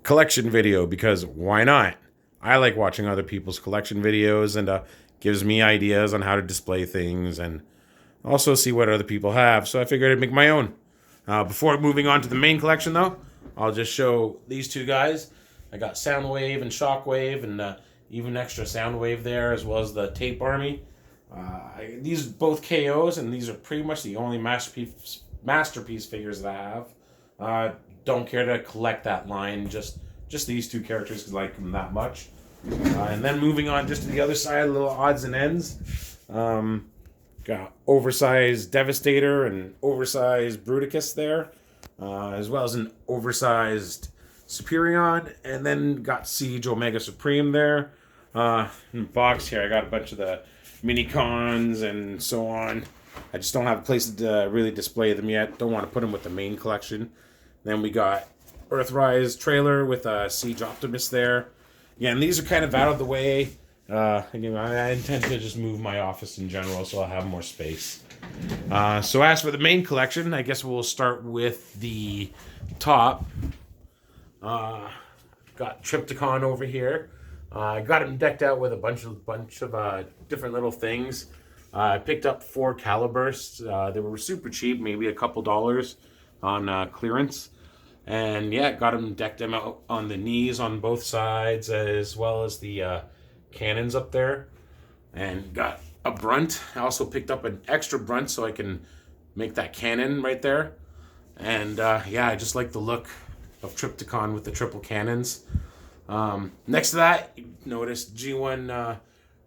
collection video, because why not? I like watching other people's collection videos, and gives me ideas on how to display things and also see what other people have. So I figured I'd make my own. Before moving on to the main collection, though, I'll just show these two guys. I got Soundwave and Shockwave, and even extra Soundwave there, as well as the Tape Army. These are both KOs, and these are pretty much the only masterpiece figures that I have. Don't care to collect that line, just these two characters because I like them that much. And then moving on just to the other side, little odds and ends. Got Oversize Devastator and Oversize Bruticus there, as well as an Oversized Superion, and then got Siege Omega Supreme there. In the box here, I got a bunch of the mini-cons and so on. I just don't have a place to really display them yet. Don't want to put them with the main collection. Then we got Earthrise trailer with Siege Optimus there. Yeah, and these are kind of out of the way. Again, I intend to just move my office in general, so I'll have more space. So as for the main collection, I guess we'll start with the top. Got Trypticon over here. I got him decked out with a bunch of different little things. I picked up 4 Calibursts. They were super cheap, maybe a couple dollars on clearance. And yeah, got him decked him out on the knees on both sides, as well as the cannons up there. And got a brunt. I also picked up an extra brunt so I can make that cannon right there. And yeah, I just like the look of Trypticon with the triple cannons. Next to that, you notice G1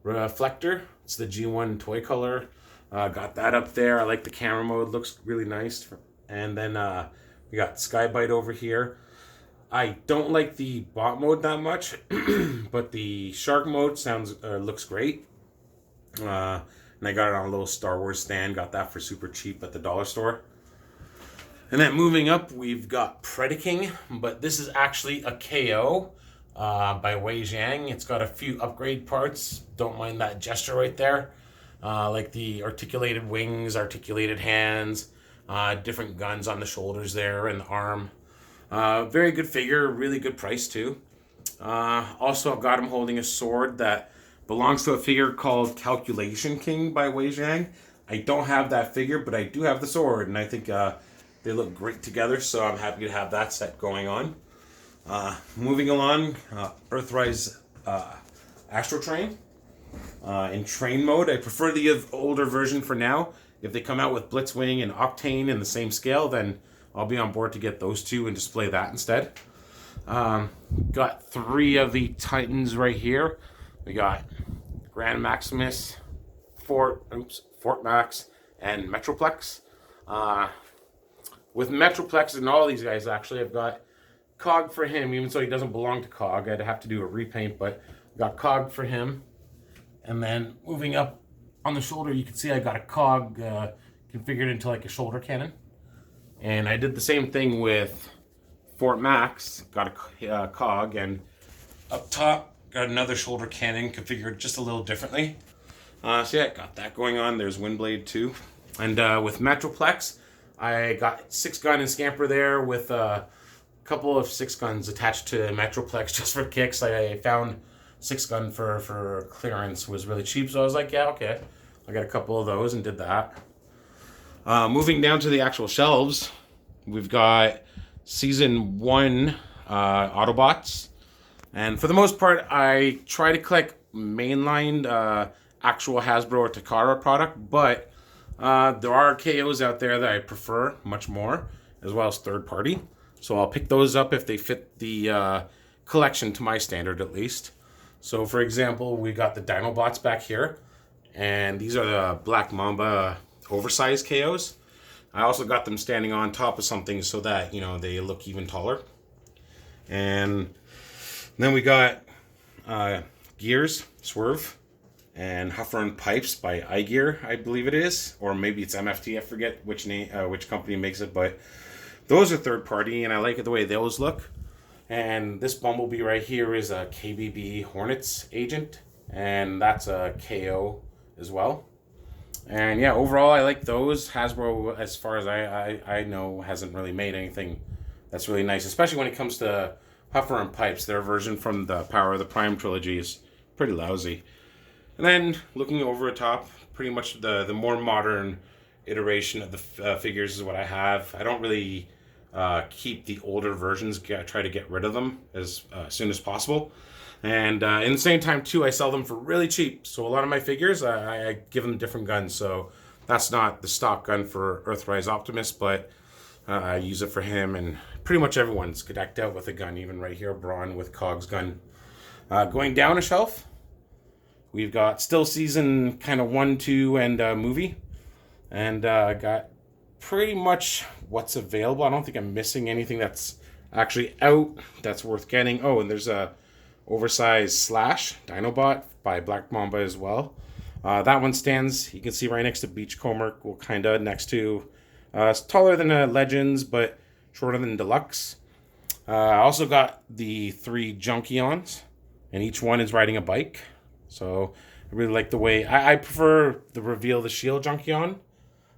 Reflector. It's the G1 toy color. Got that up there. I like the camera mode. Looks really nice. And then we got Sky-Byte over here. I don't like the bot mode that much, but the shark mode looks great. And I got it on a little Star Wars stand. Got that for super cheap at the dollar store. And then moving up, we've got Predaking, but this is actually a KO by Wei Jiang. It's got a few upgrade parts. Don't mind that gesture right there. Like the articulated wings, articulated hands, different guns on the shoulders there and the arm. Very good figure, really good price too. Also, I've got him holding a sword that belongs to a figure called Calculation King by Wei Jiang. I don't have that figure, but I do have the sword, and I think they look great together, so I'm happy to have that set going on. Moving along, Earthrise Astro Train. In train mode, I prefer the older version for now. If they come out with Blitzwing and Octane in the same scale, then I'll be on board to get those two and display that instead. Got 3 of the Titans right here. We got Grand Maximus, Fort Max, and Metroplex. With Metroplex and all these guys, actually, I've got Cog for him, even though he doesn't belong to Cog. I'd have to do a repaint, but got Cog for him. And then moving up on the shoulder, you can see I got a Cog configured into like a shoulder cannon. And I did the same thing with Fort Max, got a Cog, and up top, got another shoulder cannon configured just a little differently. So yeah, got that going on. There's Windblade too. And with Metroplex, I got 6-gun and Scamper there with a couple of 6-guns attached to Metroplex just for kicks. I found 6-gun for clearance was really cheap, so I was like, yeah, okay. I got a couple of those and did that. Moving down to the actual shelves, we've got Season 1 Autobots. And for the most part, I try to collect mainline actual Hasbro or Takara product, but there are KOs out there that I prefer much more, as well as third party. So I'll pick those up if they fit the collection to my standard at least. So for example, we got the Dinobots back here, and these are the Black Mamba oversized KOs. I also got them standing on top of something so that, you know, they look even taller. And then we got Gears, Swerve, and Huffer and Pipes by iGear, I believe it is, or maybe it's MFT. I forget which name, which company makes it, but those are third party, and I like it the way those look. And this Bumblebee right here is a KBB Hornets agent, and that's a KO as well. And yeah, overall, I like those. Hasbro, as far as I know, hasn't really made anything that's really nice, especially when it comes to Puffer and Pipes, their version from the Power of the Prime trilogy, is pretty lousy. And then looking over the top, pretty much the more modern iteration of the figures is what I have. I don't really keep the older versions, try to get rid of them as soon as possible. And in the same time too, I sell them for really cheap. So a lot of my figures, I give them different guns. So that's not the stock gun for Earthrise Optimus, but I use it for him, and pretty much everyone's decked out with a gun, even right here, Braun with Cog's gun. Going down a shelf, we've got still season kind of 1, 2, and movie. And got pretty much what's available. I don't think I'm missing anything that's actually out that's worth getting. Oh, and there's a Oversize Slash Dinobot by Black Mamba as well. That one stands, you can see right next to Beachcomber, well, kind of next to, it's taller than Legends, but shorter than Deluxe. I also got the 3 Junkions, and each one is riding a bike. So I really like the way, I prefer the Reveal the Shield Junkion.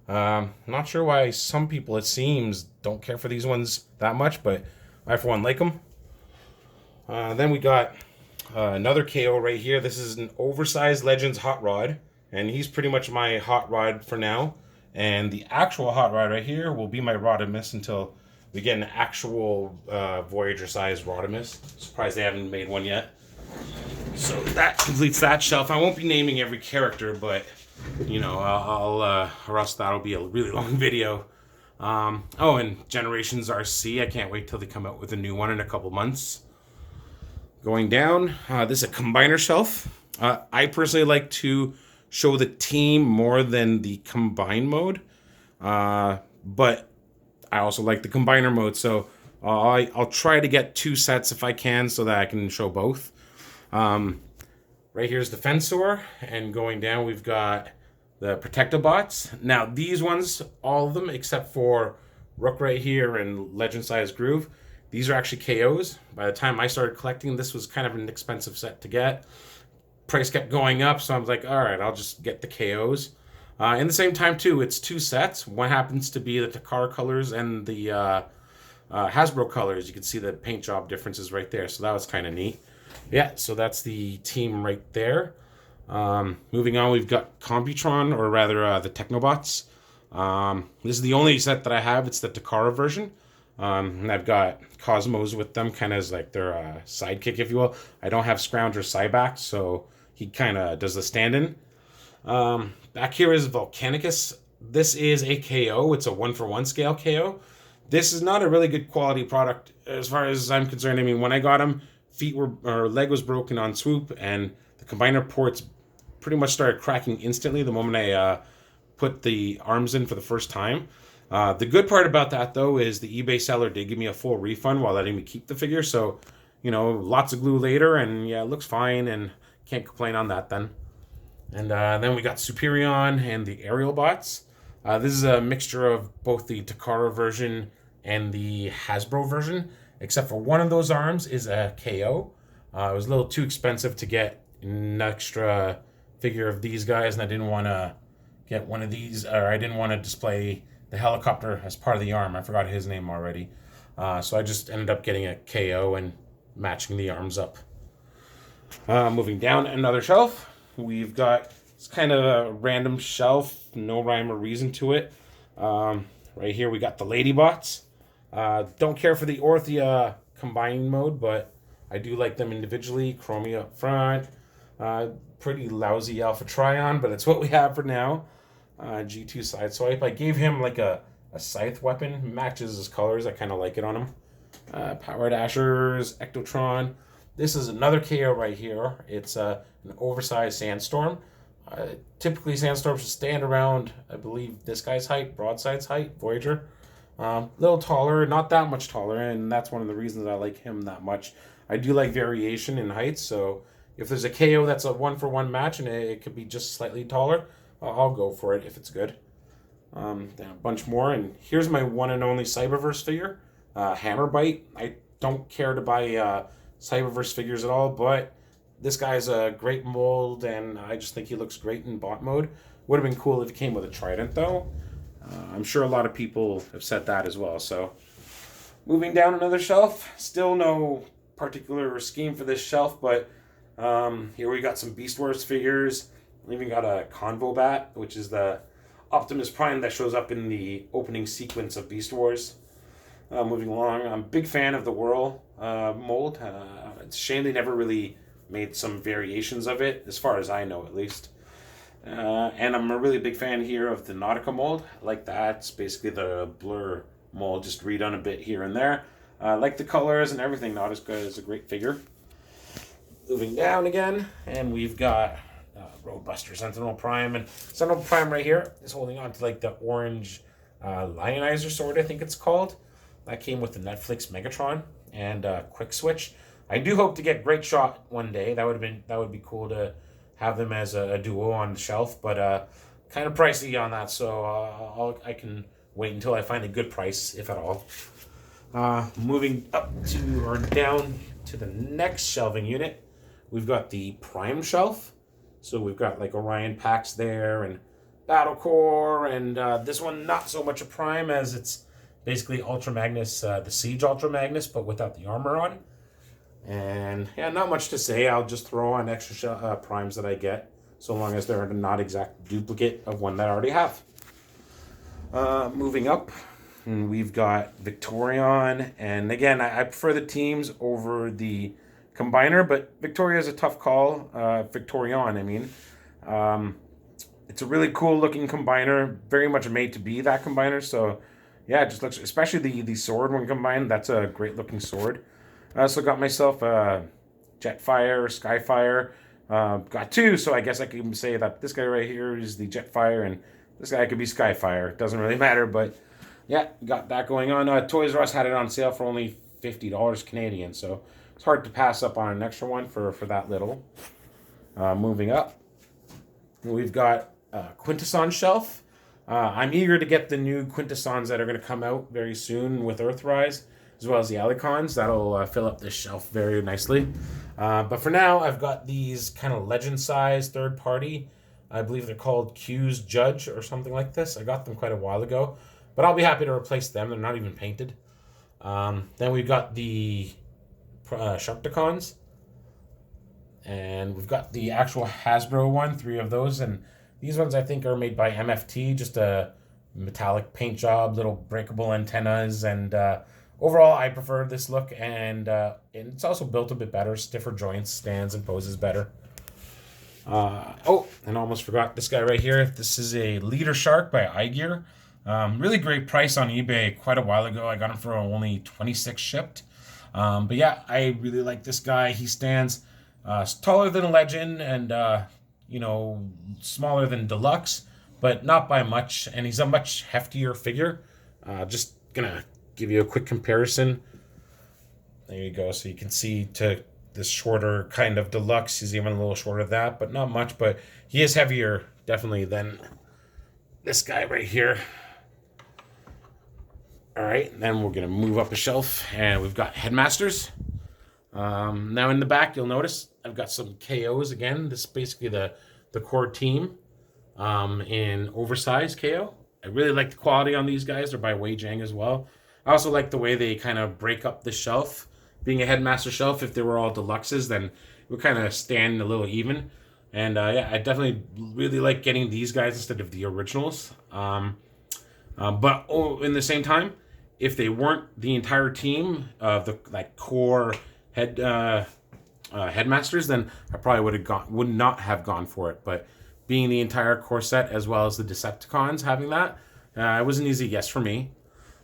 Not sure why some people, it seems, don't care for these ones that much, but I, for one, like them. Then we got another KO right here. This is an Oversize Legends Hot Rod, and he's pretty much my Hot Rod for now. And the actual Hot Rod right here will be my Rodimus until we get an actual Voyager-sized Rodimus. Surprised they haven't made one yet. So that completes that shelf. I won't be naming every character, but you know, I'll or else that'll be a really long video. Oh, and Generations RC. I can't wait till they come out with a new one in a couple months. Going down, this is a combiner shelf. I personally like to show the team more than the combine mode, but I also like the combiner mode, so I'll try to get 2 sets if I can so that I can show both. Right here's the Fensor, and going down we've got the Protectobots. Now these ones, all of them except for Rook right here and Legend Size Groove, these are actually KOs. By the time I started collecting, this was kind of an expensive set to get. Price kept going up, so I was like, all right, I'll just get the KOs. In the same time, too, it's 2 sets. One happens to be the Takara colors and the Hasbro colors. You can see the paint job differences right there, so that was kind of neat. Yeah, so that's the team right there. Moving on, we've got Computron, or rather the Technobots. This is the only set that I have. It's the Takara version. And I've got Cosmos with them, kind of as like their sidekick, if you will. I don't have Scrounger Cyback, so he kind of does the stand-in. Back here is Volcanic Asst. This is a KO. It's a 1-for-1 scale KO. This is not a really good quality product as far as I'm concerned. I mean, when I got him, leg was broken on swoop, and the combiner ports pretty much started cracking instantly the moment I put the arms in for the first time. The good part about that, though, is the eBay seller did give me a full refund while letting me keep the figure. So, you know, lots of glue later, and yeah, it looks fine, and can't complain on that then. And then we got Superion and the Aerial Bots. This is a mixture of both the Takara version and the Hasbro version, except for one of those arms is a KO. It was a little too expensive to get an extra figure of these guys, and I didn't want to get one of these, or I didn't want to display the helicopter as part of the arm. I forgot his name already. So I just ended up getting a KO and matching the arms up. Moving down another shelf, we've got, it's kind of a random shelf, no rhyme or reason to it. Right here we got the Ladybots. Don't care for the Orthia combined mode, but I do like them individually. Chromia up front. Pretty lousy Alpha Trion, but it's what we have for now. G2 Sideswipe. I gave him like a scythe weapon. Matches his colors. I kind of like it on him. Power Dashers. Ectotron. This is another KO right here. It's an oversized Sandstorm. Typically, Sandstorm should stand around, I believe, this guy's height, Broadside's height, Voyager. Little taller, not that much taller, and that's one of the reasons I like him that much. I do like variation in heights, so if there's a KO that's a 1-for-1 match and it could be just slightly taller, I'll go for it if it's good. Then a bunch more, and here's my one and only Cyberverse figure, Hammerbite. I don't care to buy Cyberverse figures at all, but this guy's a great mold, and I just think he looks great in bot mode. Would have been cool if it came with a trident, though. I'm sure a lot of people have said that as well. So, moving down another shelf, still no particular scheme for this shelf, but here we got some Beast Wars figures. We even got a Convo Bat, which is the Optimus Prime that shows up in the opening sequence of Beast Wars. Moving along, I'm a big fan of the Whirl mold. It's a shame they never really made some variations of it, as far as I know at least. And I'm a really big fan here of the Nautica mold. I like that. It's basically the Blur mold, just redone a bit here and there. I like the colors and everything. Not as good as a great figure. Moving down again, and we've got Roadbuster Sentinel Prime. And Sentinel Prime right here is holding on to like the orange Lionizer sword, I think it's called. That came with the Netflix Megatron and Quick Switch. I do hope to get Great Shot one day. That would be cool to have them as a duo on the shelf, but kind of pricey on that, so I can wait until I find a good price, if at all. Moving up to or down to the next shelving unit, we've got the Prime shelf. So we've got like Orion packs there and Battle Core, and this one not so much a Prime as it's basically Ultra Magnus, the Siege Ultra Magnus, but without the armor on. And yeah, not much to say. I'll just throw on extra primes that I get, so long as they're not exact duplicate of one that I already have. Moving up, and we've got Victorion, and again, I prefer the teams over the Combiner, but Victoria is a tough call. Victorion, I mean. It's a really cool looking Combiner, very much made to be that Combiner, so yeah, it just looks, especially the sword when combined, that's a great looking sword. I also got myself a Jetfire, Skyfire. Got two, so I guess I can say that this guy right here is the Jetfire, and this guy could be Skyfire. It doesn't really matter, but yeah, got that going on. Toys R Us had it on sale for only $50 Canadian, so it's hard to pass up on an extra one for that little. Moving up, we've got Quintus on shelf. I'm eager to get the new Quintusons that are going to come out very soon with Earthrise, as well as the Alicons. That'll fill up this shelf very nicely. But for now, I've got these kind of legend-sized third-party. I believe they're called Q's Judge or something like this. I got them quite a while ago, but I'll be happy to replace them. They're not even painted. Then we've got the Trypticons, and we've got the actual Hasbro one, 3 of those, and these ones I think are made by MFT, just a metallic paint job, little breakable antennas, and overall I prefer this look, and it's also built a bit better, stiffer joints, stands and poses better. And I almost forgot this guy right here. This is a Leader Shark by iGear. Really great price on eBay quite a while ago. I got him for only 26 shipped. But yeah, I really like this guy. He stands taller than a Legend and smaller than Deluxe, but not by much, and he's a much heftier figure. Just gonna give you a quick comparison. There you go, so you can see to this shorter kind of Deluxe, he's even a little shorter than that, but not much, but he is heavier definitely than this guy right here. All right, then we're gonna move up a shelf, and we've got Headmasters. Now in the back, you'll notice I've got some KOs again. This is basically the core team in Oversize KO. I really like the quality on these guys. They're by Wei Jiang as well. I also like the way they kind of break up the shelf. Being a Headmaster shelf, if they were all Deluxes, then it would kind of stand a little even. And yeah, I definitely really like getting these guys instead of the originals. But in the same time, if they weren't the entire team of the core Headmasters, then I probably would not have gone for it. But being the entire core set as well as the Decepticons having that, it was an easy yes for me.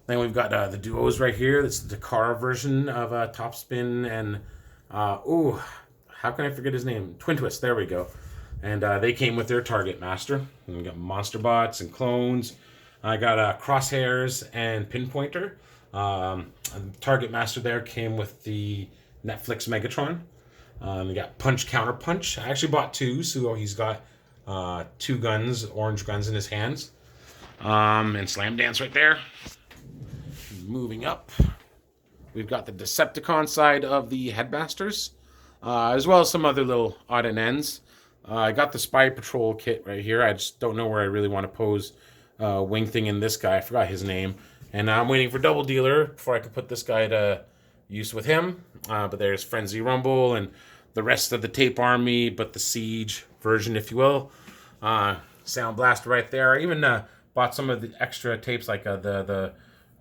Then we've got the duos right here. This is the Dakar version of Topspin and how can I forget his name? Quintus. There we go. And they came with their Target Master. And we got Monster Bots and clones. I got Crosshairs and Pinpointer. Target Master there came with the Netflix Megatron. We got Punch Counter Punch. I actually bought 2, so he's got 2 guns, orange guns in his hands. And Slam Dance right there. Moving up, we've got the Decepticon side of the Headmasters, as well as some other little odd and ends. I got the Spy Patrol kit right here. I just don't know where I really want to pose Wing Thing in this guy. I forgot his name. And I'm waiting for Double Dealer before I can put this guy to, use with him. But there's Frenzy Rumble and the rest of the tape army, but the Siege version, if you will. Sound Blast right there. I even bought some of the extra tapes like the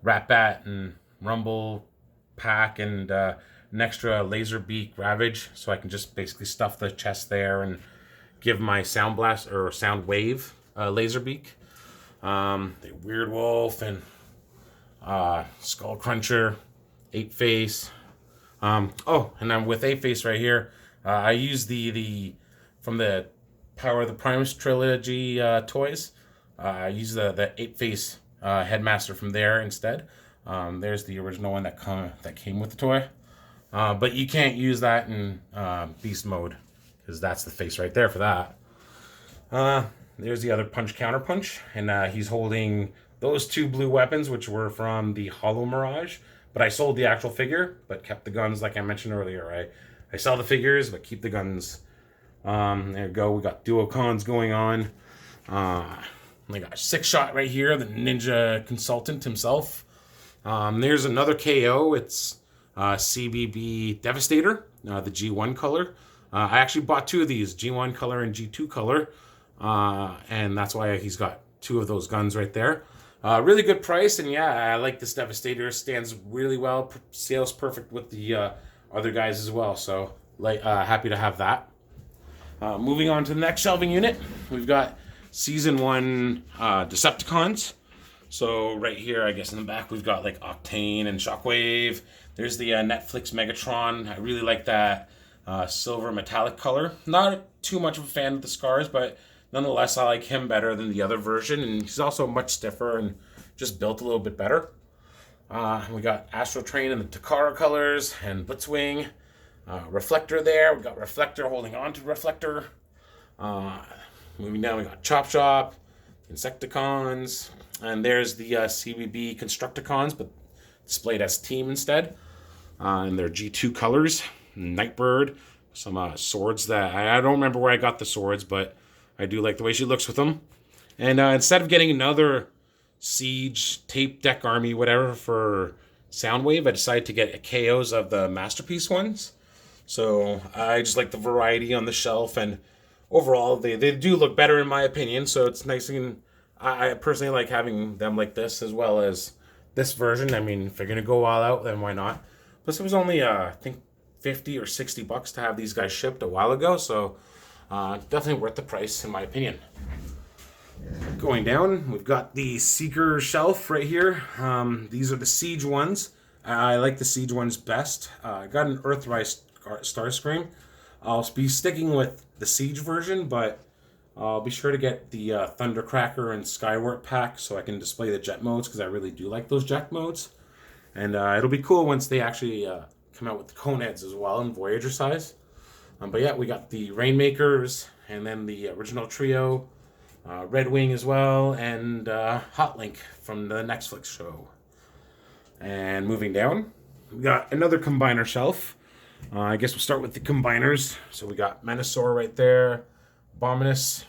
Rat Bat and Rumble pack and an extra Laser Beak Ravage, so I can just basically stuff the chest there and give my Sound Blast or Sound Wave Laser Beak. The Weird Wolf and Skull Cruncher, 8-Face. Oh, and I'm with 8-Face right here. I use the from the Power of the Primes trilogy toys. I use the 8-Face Headmaster from there instead. There's the original one that came with the toy. But you can't use that in Beast mode, because that's the face right there for that. There's the other Punch Counter Punch, and he's holding those two blue weapons, which were from the Hollow Mirage. But I sold the actual figure, but kept the guns like I mentioned earlier. I sell the figures, but keep the guns. There we go. We got Duocons going on. We got 6-Shot right here, the Ninja Consultant himself. There's another KO. It's CBB Devastator, the G1 color. I actually bought 2 of these, G1 color and G2 color. And that's why he's got 2 of those guns right there. Really good price, and yeah, I like this Devastator. Stands really well, sales perfect with the other guys as well. So happy to have that. Moving on to the next shelving unit, we've got Season 1 Decepticons. So right here, I guess in the back, we've got like Octane and Shockwave. There's the Netflix Megatron. I really like that silver metallic color. Not too much of a fan of the scars, but nonetheless, I like him better than the other version. And he's also much stiffer and just built a little bit better. We got Astro Train in the Takara colors and Blitzwing. Reflector there. We got Reflector holding on to Reflector. Moving down, we got Chop Chop, Insecticons. And there's the CBB Constructicons, but displayed as team instead. And their G2 colors. Nightbird. Some swords that I don't remember where I got the swords, but I do like the way she looks with them. And instead of getting another Siege tape deck army, whatever, for Soundwave, I decided to get KOs of the Masterpiece ones. So I just like the variety on the shelf, and overall they do look better in my opinion. So it's nice, and I personally like having them like this as well as this version. I mean, if you're gonna go all out, then why not? Plus, it was only I think $50 or $60 to have these guys shipped a while ago. So definitely worth the price in my opinion. Going down, we've got the Seeker shelf right here. These are the Siege ones. I like the Siege ones best. I got an Earthrise Starscream. I'll be sticking with the Siege version, but I'll be sure to get the Thundercracker and Skywarp pack so I can display the jet modes, because I really do like those jet modes. And it'll be cool once they actually come out with the Coneheads as well in Voyager size. But yeah, we got the Rainmakers, and then the original trio, Red Wing as well, and Hot Link from the Netflix show. And moving down, we got another combiner shelf. I guess we'll start with the combiners. So we got Menasor right there, Abominus,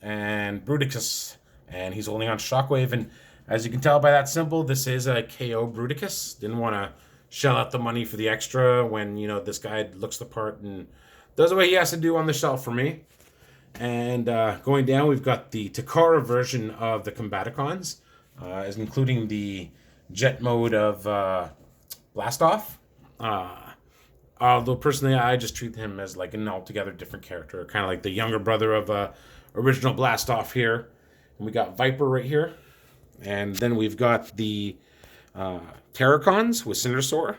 and Bruticus. And he's holding on to Shockwave. And as you can tell by that symbol, this is a KO Bruticus. Didn't want to shell out the money for the extra when, you know, this guy looks the part and does what he has to do on the shelf for me. And going down, we've got the Takara version of the Combaticons, as including the jet mode of Blastoff. Although personally, I just treat him as like an altogether different character, kind of like the younger brother of original Blastoff here. And we got Viper right here. And then we've got the Terrorcons with Cindersaur.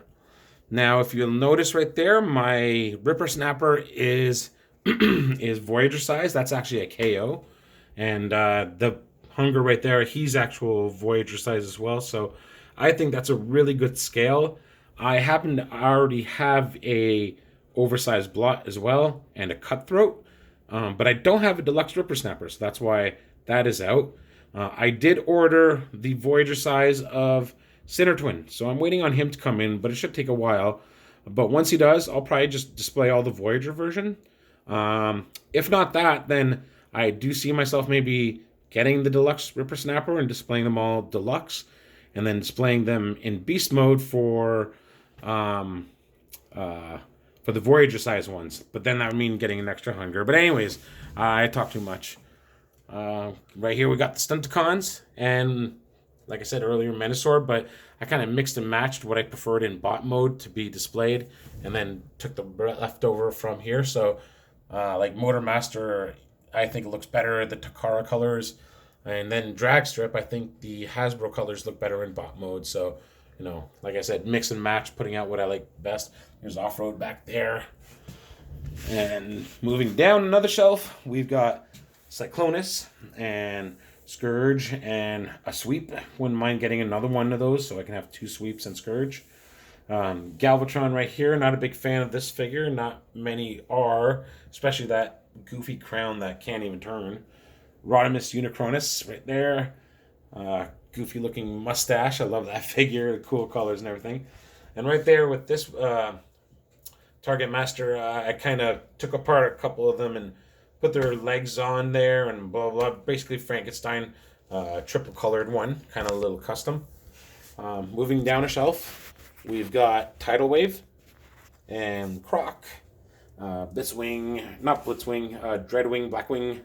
Now, if you'll notice right there, my Ripper Snapper is Voyager size. That's actually a KO. And the Hunger right there, he's actual Voyager size as well. So I think that's a really good scale. I happen to already have a oversized Blot as well and a Cutthroat. But I don't have a deluxe Ripper Snapper, so that's why that is out. I did order the Voyager size of Twin, so I'm waiting on him to come in, but it should take a while. But once he does, I'll probably just display all the Voyager version. If not that, then I do see myself maybe getting the deluxe Ripper Snapper and displaying them all deluxe, and then displaying them in beast mode for for the Voyager size ones. But then that would mean getting an extra hunger. But anyways, I talk too much. Right here we got the Stunticons, and like I said earlier, Menasor, but I kind of mixed and matched what I preferred in bot mode to be displayed, and then took the leftover from here. So, like Motormaster, I think it looks better, the Takara colors, and then Dragstrip, I think the Hasbro colors look better in bot mode. So, you know, like I said, mix and match, putting out what I like best. There's Off-Road back there. And moving down another shelf, we've got Cyclonus and Scourge and a sweep. Wouldn't mind getting another one of those so I can have 2 sweeps and Scourge. Galvatron right here. Not a big fan of this figure. Not many are, especially that goofy crown that can't even turn. Rodimus Unicronus right there. Goofy looking mustache. I love that figure. The cool colors and everything. And right there with this Target Master, I kind of took apart a couple of them and put their legs on there and blah, blah, blah. Basically Frankenstein, triple colored one, kind of a little custom. Moving down a shelf, we've got Tidal Wave and Croc, Blitzwing, not Blitzwing, Dreadwing, Blackwing.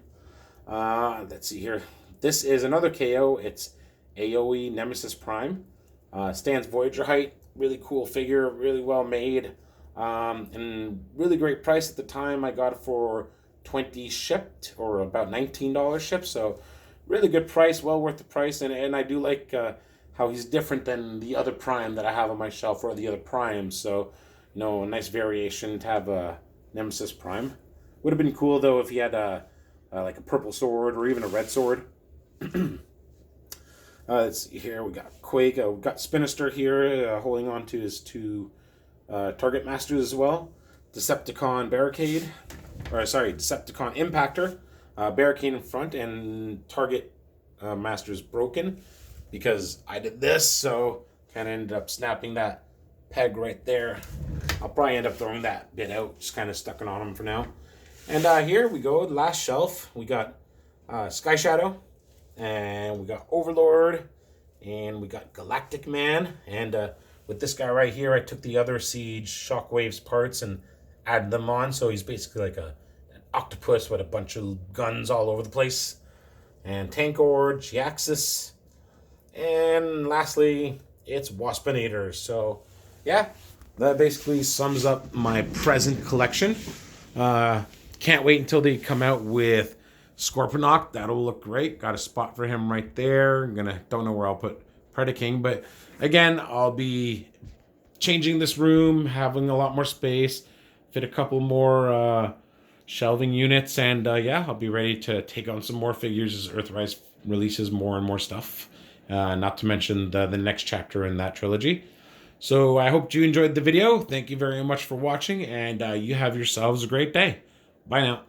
Let's see here. This is another KO. It's AoE Nemesis Prime. Stands Voyager height. Really cool figure, really well made. And really great price at the time. I got it for $20 shipped, or about $19 shipped, so really good price, well worth the price. And I do like how he's different than the other Prime that I have on my shelf, or the other Primes. So, you know, a nice variation to have a Nemesis Prime. Would have been cool though if he had like a purple sword or even a red sword. Let's see here, we got Quake, we got Spinister here holding on to his 2 Target Masters as well. Decepticon Barricade, Decepticon Impactor, Barricade in front, and Target Master's broken because I did this, so kind of ended up snapping that peg right there. I'll probably end up throwing that bit out, just kind of stuck it on him for now. And here we go, last shelf. We got Sky Shadow, and we got Overlord, and we got Galactic Man. And with this guy right here, I took the other Siege Shockwaves parts and added them on, so he's basically like an octopus with a bunch of guns all over the place. And Tankor, Giaxis, and lastly, it's Waspinator. So, yeah, that basically sums up my present collection. Can't wait until they come out with Scorponok. That'll look great. Got a spot for him right there. Don't know where I'll put Predaking, but again, I'll be changing this room, having a lot more space, fit a couple more shelving units, and yeah, I'll be ready to take on some more figures as Earthrise releases more and more stuff. Not to mention the next chapter in that trilogy. So I hope you enjoyed the video. Thank you very much for watching, and you have yourselves a great day. Bye now.